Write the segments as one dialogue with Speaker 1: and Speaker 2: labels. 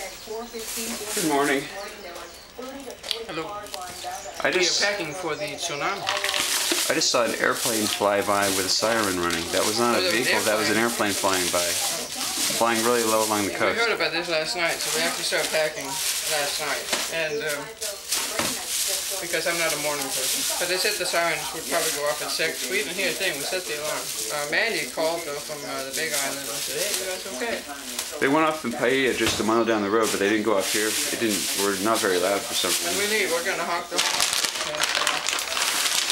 Speaker 1: Good morning.
Speaker 2: Hello.
Speaker 1: We are
Speaker 2: packing for the tsunami.
Speaker 1: I just saw an airplane fly by with a siren running. That was not a vehicle, that was an airplane flying by. Flying really low along the coast.
Speaker 2: We heard about this last night, so we actually started packing last night. And because I'm not a morning person. But they said the sirens would probably go off at 6. We didn't hear a thing, we set the alarm. Mandy called though from the Big Island and said, hey, that's okay.
Speaker 1: They went off in Paia just a mile down the road, but they didn't go off here. It didn't. We're not very loud for some reason.
Speaker 2: When we leave, we're going to honk the horn.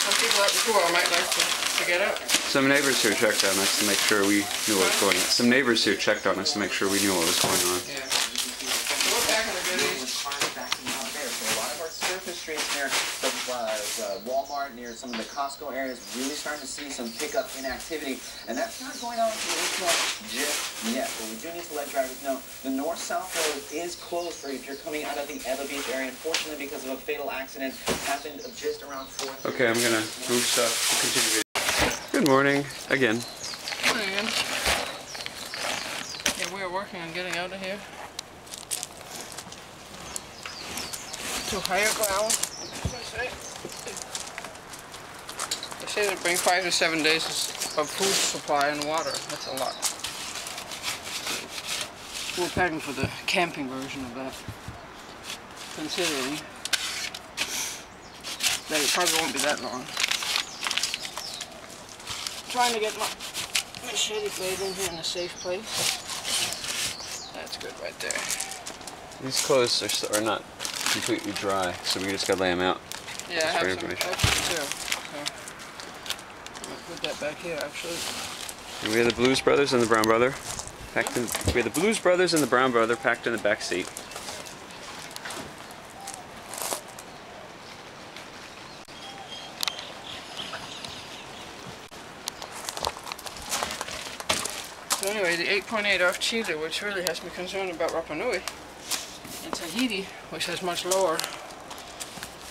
Speaker 2: Some people out before might like to get out.
Speaker 1: Some neighbors here checked on us to make sure we knew what was going on. Some neighbors here checked on us to make sure we knew what was going on.
Speaker 2: Yeah. So we're packing the goodies.
Speaker 3: Surface streets near the Walmart, near some of the Costco areas, really starting to see some pickup in activity, and that's not going on to the east north just yet. But we do need to let drivers know the north-south road is closed for you if you're coming out of the Eva Beach area. Unfortunately, because of a fatal accident happened just around 4.
Speaker 1: Okay, I'm gonna move stuff to continue. Good morning again.
Speaker 2: Good morning again. Yeah, we are working on getting out of here to higher ground. They say they bring 5 to 7 days of food supply and water. That's a lot. We're packing for the camping version of that, considering that it probably won't be that long. Trying to get my machete blade in here in a safe place. That's good right there.
Speaker 1: These clothes are not completely dry, so we just gotta lay them out.
Speaker 2: Yeah, I have some extra too. So I'm gonna put that back here actually.
Speaker 1: And we have the Blues Brothers and the Brown Brother packed in. We have the Blues Brothers and the Brown Brother packed in the back seat.
Speaker 2: So anyway, the 8.8 off Chile, which really has me concerned about Rapa Nui, and Tahiti, which has much lower.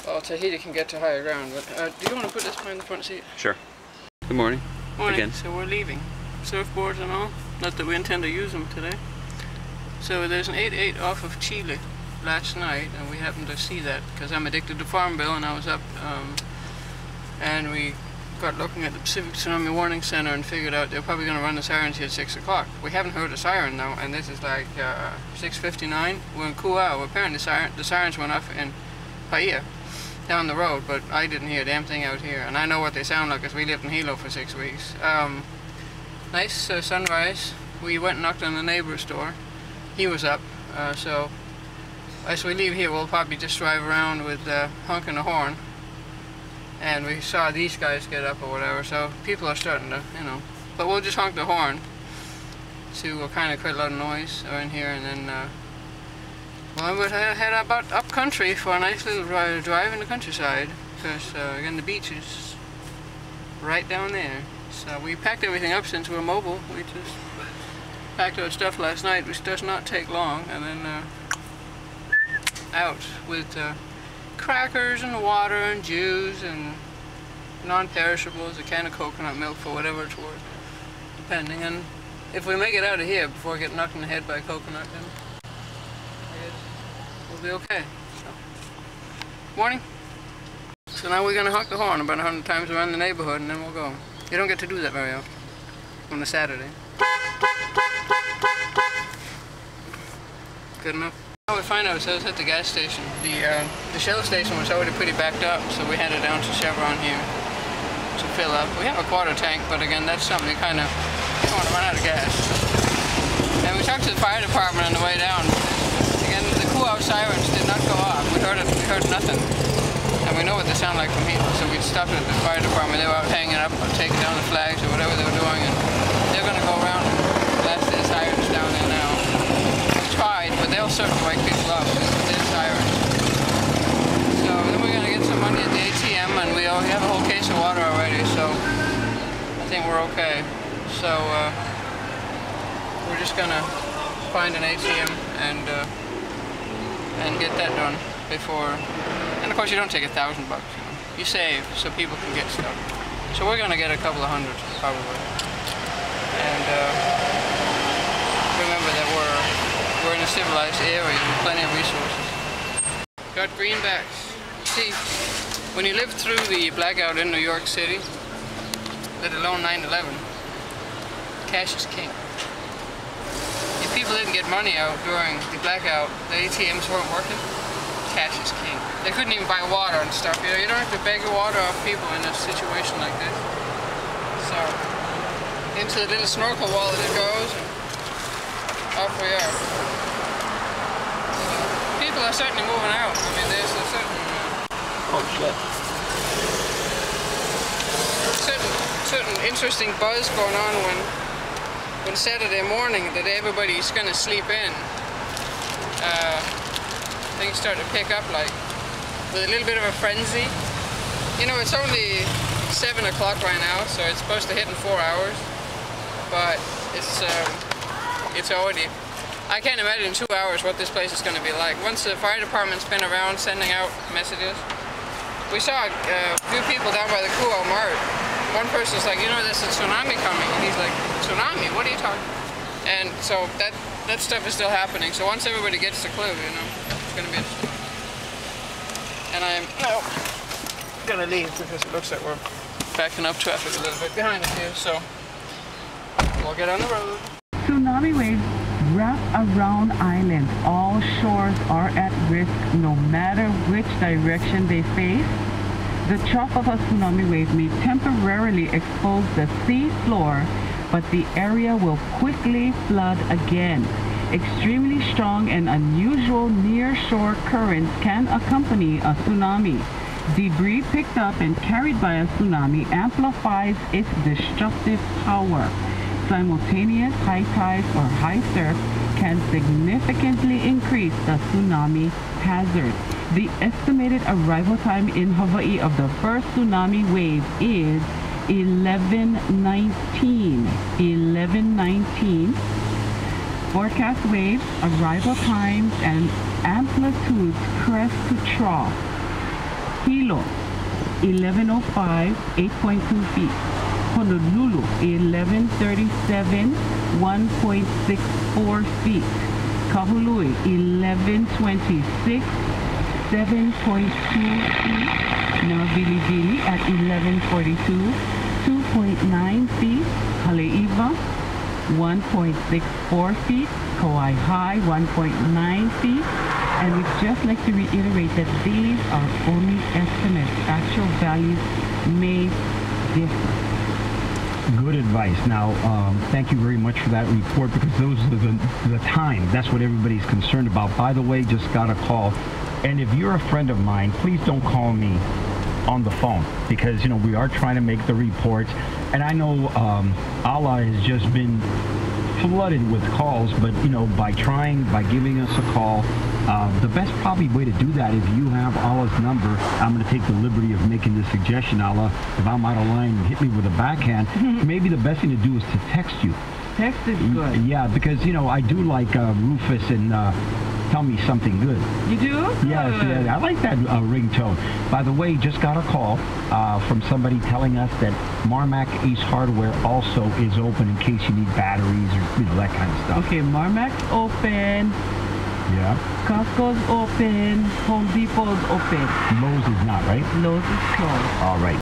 Speaker 2: Well, Tahiti can get to higher ground, but do you want to put this behind the front seat?
Speaker 1: Sure. Good morning.
Speaker 2: Morning.
Speaker 1: Again.
Speaker 2: So we're leaving. Surfboards and all. Not that we intend to use them today. So there's an 8.8 off of Chile last night, and we happened to see that because I'm addicted to Farm Bill, and I was up, and we got looking at the Pacific Tsunami Warning Center and figured out they're probably going to run the sirens here at 6 o'clock. We haven't heard a siren though, and this is like 6:59. We're in Kuau. Apparently the sirens went off in Paia, down the road, but I didn't hear a damn thing out here, and I know what they sound like because we lived in Hilo for 6 weeks. Nice sunrise. We went and knocked on the neighbor's door. He was up, so as we leave here we'll probably just drive around with honking the horn. And we saw these guys get up or whatever, so people are starting to, you know. But we'll just honk the horn to kind of create a lot of noise in here, and then well, we'll head about up country for a nice little drive in the countryside, because again the beach is right down there. So we packed everything up since we're mobile. We just packed our stuff last night, which does not take long, and then out with crackers and water and juice and non-perishables, a can of coconut milk for whatever it's worth, depending. And if we make it out of here before we get knocked in the head by a coconut, then I guess we'll be okay. So, morning. So now we're going to honk the horn about 100 times around the neighborhood, and then we'll go. You don't get to do that very often on a Saturday. Good enough. We find ourselves at the gas station. The Shell station was already pretty backed up, so we headed down to Chevron here to fill up. We have a quarter tank, but again, that's something you kind of don't want to run out of gas. And we talked to the fire department on the way down. Again, the Kuau sirens did not go off. We heard nothing. And we know what they sound like from Hilo, so we stopped at the fire department. They were out hanging up or taking down the flags or whatever they were doing, and they're going to go around and blast their sirens down there now. But they'll certainly wake people up with their sirens. So then we're going to get some money at the ATM, and we have a whole case of water already, so I think we're okay. So we're just going to find an ATM and get that done before. And of course you don't take $1,000 bucks. You save so people can get stuff. So we're going to get a couple of hundred probably. And remember that we're we're in a civilized area with plenty of resources. Got greenbacks. See, when you live through the blackout in New York City, let alone 9/11, cash is king. If people didn't get money out during the blackout, the ATMs weren't working, cash is king. They couldn't even buy water and stuff. You know, you don't have to beg water off people in a situation like this. So, into the little snorkel wallet it goes, and off we are. People are certainly moving out. I mean, there's a certain...
Speaker 1: Oh shit.
Speaker 2: certain interesting buzz going on when Saturday morning that everybody's going to sleep in. Things start to pick up, like, with a little bit of a frenzy. You know, it's only 7 o'clock right now, so it's supposed to hit in 4 hours. But it's already... I can't imagine in 2 hours what this place is going to be like. Once the fire department's been around sending out messages, we saw a few people down by the Kuo Mart. One person's like, you know, there's a tsunami coming. And he's like, tsunami? What are you talking about? And so that stuff is still happening. So once everybody gets the clue, you know, it's going to be interesting. And I'm now going to leave because it looks like we're backing up traffic a little bit behind us here. So we'll get on the road.
Speaker 4: Tsunami waves wrap around islands. All shores are at risk no matter which direction they face. The trough of a tsunami wave may temporarily expose the sea floor, but the area will quickly flood again. Extremely strong and unusual near-shore currents can accompany a tsunami. Debris picked up and carried by a tsunami amplifies its destructive power. Simultaneous high tides or high surf can significantly increase the tsunami hazard. The estimated arrival time in Hawaii of the first tsunami wave is 11:19. 11:19. Forecast waves, arrival times, and amplitudes crest to trough. Hilo, 11:05, 8.2 feet. Honolulu, 11:37, 1.64 feet. Kahului, 11:26, 7.2 feet. Navili at 11:42, 2.9 feet. Haleiwa, 1.64 feet. Kauai High, 1.9 feet. And we'd just like to reiterate that these are only estimates. Actual values may differ.
Speaker 5: Good advice. Now, thank you very much for that report, because those are the time. That's what everybody's concerned about. By the way, just got a call. And if you're a friend of mine, please don't call me on the phone, because, you know, we are trying to make the reports. And I know Allah has just been flooded with calls, but, you know, by giving us a call, the best probably way to do that, if you have Allah's number, I'm going to take the liberty of making the suggestion, Allah, if I'm out of line, hit me with a backhand. Maybe the best thing to do is to text you.
Speaker 4: Text is good.
Speaker 5: Yeah, because, you know, I do like Rufus and Tell Me Something Good.
Speaker 4: You do?
Speaker 5: Yes, yeah, I like that ringtone. By the way, just got a call from somebody telling us that Marmac Ace Hardware also is open in case you need batteries or, you know, that kind of stuff.
Speaker 4: Okay, Marmac's open.
Speaker 5: Yeah.
Speaker 4: Costco's open. Home Depot's open.
Speaker 5: Lowe's is not, right?
Speaker 4: Lowe's is closed.
Speaker 5: All right.